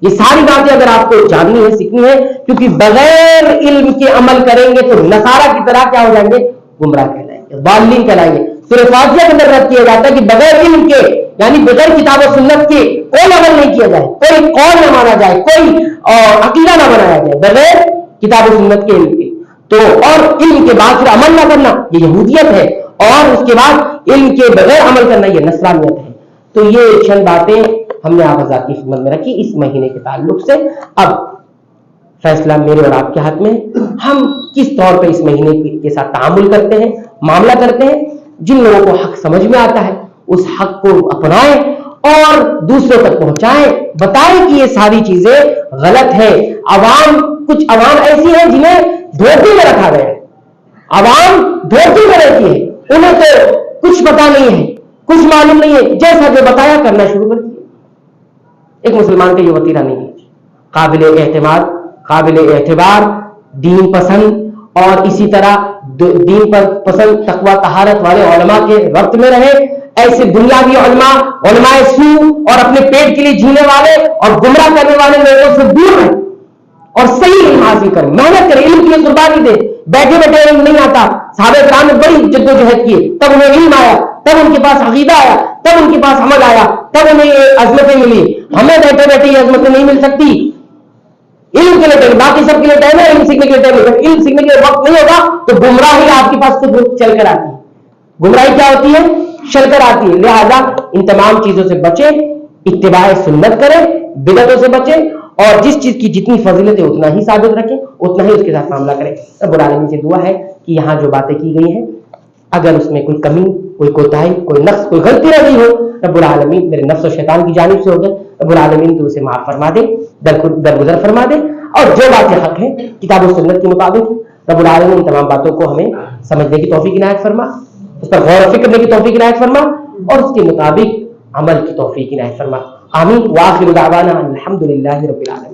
یہ ساری باتیں اگر آپ کو جاننی ہے، سیکھنی ہے، کیونکہ بغیر علم کے عمل کریں گے تو نصارہ کی طرح کیا ہو جائیں گے؟ گمراہ کہلائیں گے، ضالین کہلائیں گے۔ سورہ فاتحہ کے اندر رد کیا جاتا ہے کہ بغیر علم کے، یعنی بغیر کتاب و سنت کے کوئی عمل نہیں کیا جائے، کوئی قول نہ مانا جائے، کوئی عقیدہ نہ بنایا جائے بغیر کتاب و سنت کے، علم کے۔ تو اور علم کے بعد پھر عمل نہ کرنا یہ یہودیت ہے، اور اس کے بعد علم کے بغیر عمل کرنا یہ نصرانیت ہے۔ تو یہ چند باتیں ہم نے آپ حضرات کی خدمت میں رکھی اس مہینے کے تعلق سے۔ اب فیصلہ میرے اور آپ کے ہاتھ میں، ہم کس طور پہ اس مہینے کے ساتھ تعامل کرتے ہیں، معاملہ کرتے ہیں۔ جن لوگوں کو حق سمجھ میں آتا ہے اس حق کو اپنائیں اور دوسروں تک پہنچائیں، بتائیں کہ یہ ساری چیزیں غلط ہے۔ کچھ عوام ایسی ہے جنہیں دھوکے میں رکھا گیا ہے، عوام دھوکے میں رہتی ہے، انہیں تو کچھ پتا نہیں ہے، کچھ معلوم نہیں ہے، جیسا جو بتایا کرنا شروع کر دیا۔ ایک مسلمان کا یہ وتیرہ نہیں ہے، قابل اعتماد، قابل اعتبار، دین پسند، اور اسی طرح دین پر پسند، تقوی طہارت والے علماء کے ربط میں رہے۔ ایسے دنیاوی علماء سو اور اپنے پیٹ کے لیے جینے والے اور گمراہ کرنے والے لوگوں سے دور رہیں اور صحیح علم حاصل کریں، محنت کریں، علم کے لیے قربانی دیں۔ بیٹھے بیٹھے علم نہیں آتا، صحابہ کرام نے بڑی جدوجہد کی، تب انہیں علم آیا، تب ان کے پاس عقیدہ آیا، تب ان کے پاس عمل آیا، تب انہیں یہ عظمتیں ملی۔ ہمیں بیٹھے بیٹھے یہ عظمتیں نہیں مل سکتی۔ علم کے لیے ٹائم، باقی سب کے لیے ٹائم ہے، علم سیکھنے کے لیے ٹائم ہے۔ علم سیکھنے کے لیے وقت نہیں ہوگا تو گمراہی آپ کے پاس خود چل کر آتی ہے۔ گمراہی کیا ہوتی ہے چل کر آتی ہے. لہذا ان تمام چیزوں سے بچیں, اتباع سنت کریں, بدعتوں سے بچیں, اور جس چیز کی جتنی فضیلت ہے اتنا ہی ثابت رکھیں, اتنا ہی اس کے ساتھ معاملہ کریں. رب العالمین سے دعا ہے کہ یہاں جو باتیں کی گئی ہیں اگر اس میں کوئی کمی, کوئی کوتاہی, کوئی نقص, کوئی غلطی رہی ہو, رب العالمین میرے نفس و شیطان کی جانب سے ہو گئے, رب العالمین تو اسے معاف فرما دے, درگزر فرما دے, اور جو باتیں حق ہیں کتاب و سنت کے مطابق, رب العالمین ان تمام باتوں کو ہمیں سمجھنے کی توفیق عنایت فرما, اس پر غور و فکر کرنے کی توفیق عنایت فرما, اور اس کے مطابق عمل کی توفیق عنایت فرما. آمین. وآخر دعوانا الحمد للہ رب العالمین.